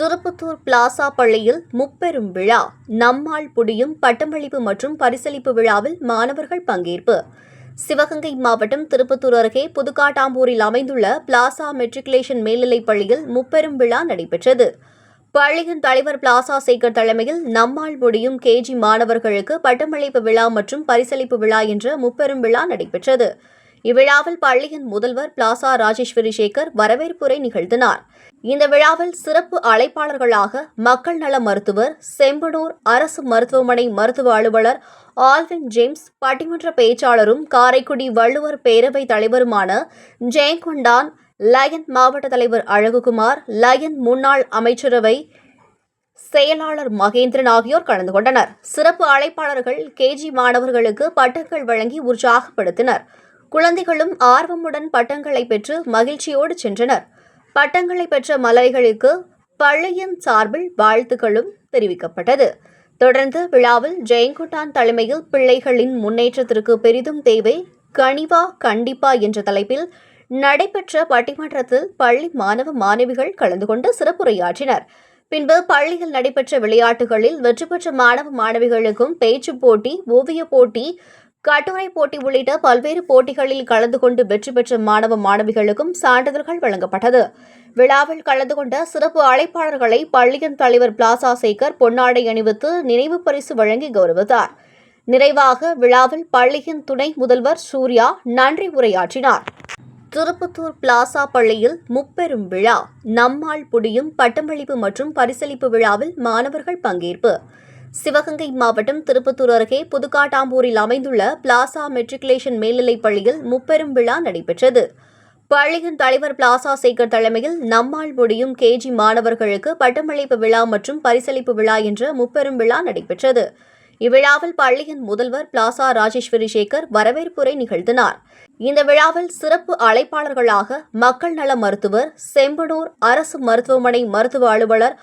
Tirupattur plaza பள்ளியில் முப்பெரும் விழா நம்மால் புடியும் பட்டமளிப்பு மற்றும் பரிசளிப்பு விழாவில் மாணவர்கள் பங்கேற்பு. சிவகங்கை மாவட்டம் திருப்பத்தூர் அருகே புதுக்காட்டாம்பூரில் அமைந்துள்ள பிளாசா மெட்ரிகுலேஷன் மேல்நிலைப் பள்ளியில் முப்பெரும் விழா நடைபெற்றது. பள்ளியின் தலைவர் பிளாசா சேகர் தலைமையில் நம்மால் முடியும் கேஜி மாணவர்களுக்கு பட்டமளிப்பு விழா மற்றும் பரிசளிப்பு விழா என்ற முப்பெரும் விழா நடைபெற்றது. இவ்விழாவில் பள்ளியின் முதல்வர் பிளாசா ராஜேஸ்வரி சேகர் வரவேற்புரை நிகழ்த்தினார். இந்த விழாவில் சிறப்பு அழைப்பாளர்களாக மக்கள் நல மருத்துவர், செம்பனூர் அரசு மருத்துவமனை மருத்துவ அலுவலர் ஆல்வின் ஜேம்ஸ், பட்டிமன்ற பேச்சாளரும் காரைக்குடி வள்ளுவர் பேரவைத் தலைவருமான ஜெயங்கொண்டான், லயன் மாவட்ட தலைவர் அழகுகுமார், லயன் முன்னாள் அமைச்சரவை செயலாளர் மகேந்திரன் ஆகியோர் கலந்து கொண்டனர். சிறப்பு அழைப்பாளர்கள் கேஜி மாணவர்களுக்கு பட்டங்கள் வழங்கி உற்சாகப்படுத்தினர். குழந்தைகளும் ஆர்வமுடன் பட்டங்களை பெற்று மகிழ்ச்சியோடு சென்றனர். பட்டங்களை பெற்ற மலர்களுக்கு பள்ளியின் சார்பில் வாழ்த்துக்களும் தெரிவிக்கப்பட்டது. தொடர்ந்து விழாவில் ஜெயங்கொண்டான் தலைமையில் பிள்ளைகளின் முன்னேற்றத்திற்கு பெரிதும் தேவை, கனிவா கண்டிப்பா என்ற தலைப்பில் நடைபெற்ற பட்டிமன்றத்தில் பள்ளி மாணவ மாணவிகள் கலந்து கொண்டு சிறப்புரையாற்றினர். பின்பு பள்ளியில் நடைபெற்ற விளையாட்டுகளில் வெற்றி பெற்ற மாணவ மாணவிகளுக்கும் பேச்சுப் போட்டி, ஓவியப் போட்டி, கட்டுரை போட்டி உள்ளிட்ட பல்வேறு போட்டிகளில் கலந்து கொண்டு வெற்றி பெற்ற மாணவ மாணவிகளுக்கும் சான்றிதழ்கள் வழங்கப்பட்டது. விழாவில் கலந்து கொண்ட சிறப்பு அழைப்பாளர்களை பள்ளியின் தலைவர் பிளாசா சேகர் பொன்னாடை அணிவித்து நினைவு பரிசு வழங்கி கௌரவித்தார். நிறைவாக விழாவில் பள்ளியின் துணை முதல்வர் சூர்யா நன்றி உரையாற்றினார். திருப்பத்தூர் பிளாசா பள்ளியில் முப்பெரும் விழா நம்மால் புடியும் பட்டமளிப்பு மற்றும் பரிசளிப்பு விழாவில் மாணவர்கள் பங்கேற்பு. சிவகங்கை மாவட்டம் திருப்பத்தூர் அருகே புதுக்காட்டாம்பூரில் அமைந்துள்ள பிளாசா மெட்ரிகுலேஷன் மேல்நிலைப் பள்ளியில் முப்பெரும் விழா நடைபெற்றது. பள்ளியின் தலைவர் பிளாசா சேகர் தலைமையில் நம்மால் முடியும் கேஜி மாணவர்களுக்கு பட்டமளிப்பு விழா மற்றும் பரிசளிப்பு விழா என்ற முப்பெரும் விழா நடைபெற்றது. இவ்விழாவில் பள்ளியின் முதல்வர் பிளாசா ராஜேஸ்வரி சேகர் வரவேற்புரை நிகழ்த்தினார். இந்த விழாவில் சிறப்பு அழைப்பாளர்களாக மக்கள் நல மருத்துவர், செம்பனூர் அரசு மருத்துவமனை மருத்துவ அலுவலர்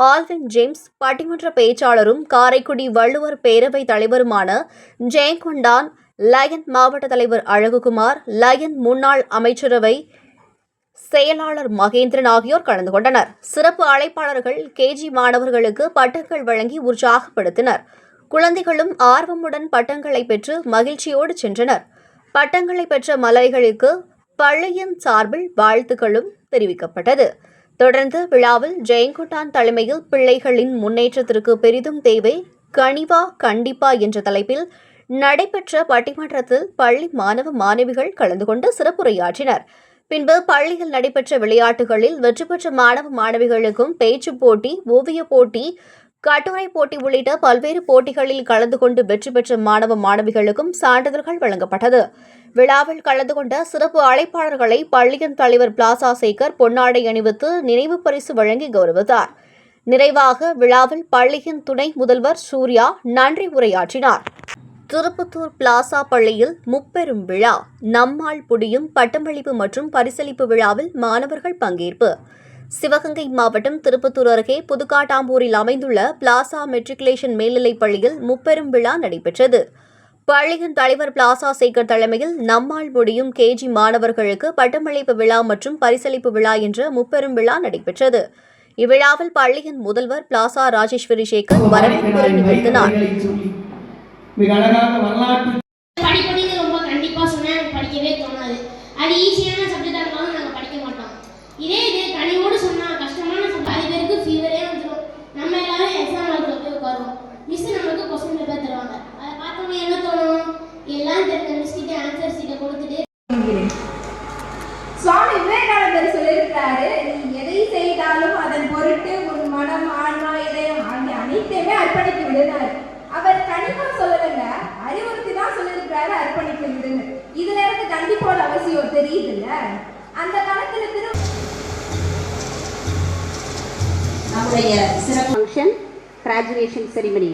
ஆல்வின் ஜேம்ஸ், பட்டிமன்ற பேச்சாளரும் காரைக்குடி வள்ளுவர் பேரவைத் தலைவருமான ஜெயங்கொண்டான், லயன் மாவட்ட தலைவர் அழகுகுமார், லயன் முன்னாள் அமைச்சரவை செயலாளர் மகேந்திரன் ஆகியோர் கலந்து கொண்டனர். சிறப்பு அழைப்பாளர்கள் கேஜி மாணவர்களுக்கு பட்டங்கள் வழங்கி உற்சாகப்படுத்தினர். குழந்தைகளும் ஆர்வமுடன் பட்டங்களை பெற்று மகிழ்ச்சியோடு சென்றனர். பட்டங்களை பெற்ற மலர்களுக்கு பள்ளியின் சார்பில் வாழ்த்துக்களும் தெரிவிக்கப்பட்டது. தொடர்ந்து விழாவில் ஜெயங்கொண்டான் தலைமையில் பிள்ளைகளின் முன்னேற்றத்திற்கு பெரிதும் தேவை, கனிவா கண்டிப்பா என்ற தலைப்பில் நடைபெற்ற பட்டிமன்றத்தில் பள்ளி மாணவ மாணவிகள் கலந்து கொண்டு சிறப்புரையாற்றினர். பின்பு பள்ளியில் நடைபெற்ற விளையாட்டுகளில் வெற்றி பெற்ற மாணவ மாணவிகளுக்கும் பேச்சுப் போட்டி, ஓவியப் போட்டி, கட்டுரை போட்டி உள்ளிட்ட பல்வேறு போட்டிகளில் கலந்து கொண்டு வெற்றி பெற்ற மாணவ மாணவிகளுக்கும் சான்றிதழ்கள் வழங்கப்பட்டது. விழாவில் கலந்து கொண்ட சிறப்பு அழைப்பாளர்களை பள்ளியின் தலைவர் பிளாசா சேகர் பொன்னாடை அணிவித்து நினைவு பரிசு வழங்கி கௌரவித்தார். நிறைவாக விழாவில் பள்ளியின் துணை முதல்வர் சூர்யா நன்றி உரையாற்றினார். திருப்பத்தூர் பிளாசா பள்ளியில் முப்பெரும் விழா நம்மால் புடியும் பட்டமளிப்பு மற்றும் பரிசளிப்பு விழாவில் மாணவர்கள் பங்கேற்பு. சிவகங்கை மாவட்டம் திருப்பத்தூர் அருகே புதுக்காட்டாம்பூரில் அமைந்துள்ள பிளாசா மெட்ரிகுலேஷன் மேல்நிலைப் பள்ளியில் முப்பெரும் விழா நடைபெற்றது. பள்ளியின் தலைவர் பிளாசா சேகர் தலைமையில் நம்மால் முடியும் கேஜி மாணவர்களுக்கு பட்டமளிப்பு விழா மற்றும் பரிசளிப்பு விழா என்ற முப்பெரும் விழா நடைபெற்றது. இவ்விழாவில் பள்ளியின் முதல்வர் பிளாசா ராஜேஸ்வரி சேகர் வரவேற்புரை நிகழ்த்தினார். இதே இது கனிவோடு சொன்னா கஷ்டமான அது பேருக்கு ஃபீவரே வந்துடும். நம்ம எல்லாரும் எக்ஸாம் ஹால்ல போய் உட்காருவோம். மிஸ் நமக்கு கொஸ்டின் பேப்பர் தருவாங்க. அதை பார்த்தோன்னே என்ன தோணும்? எல்லாம் தெரிஞ்ச மிஸ் கிட்ட ஆன்சர் சீட்டை கொடுத்துட்டு சுவாமி விவேகானந்தர் சொல்லியிருக்காரு, நீ எதை செய்தாலும் அதன் பொருட்டு உன் மனம், ஆன்மா, இதயம் ஆகிய அனைத்தையுமே அர்ப்பணித்து விடுனார். அவர் கண்டிப்பா சொல்லலைங்க, அறிவுறுத்தி தான் சொல்லியிருக்காரு அர்ப்பணித்து விடுன்னு. இதுல இருந்து கண்டிப்போட அவசியம் தெரியுது இல்ல? அந்த காலத்துல நம்முடைய சிறப்பு ஃபங்க்ஷன் கிராஜுவேஷன் செரிமனி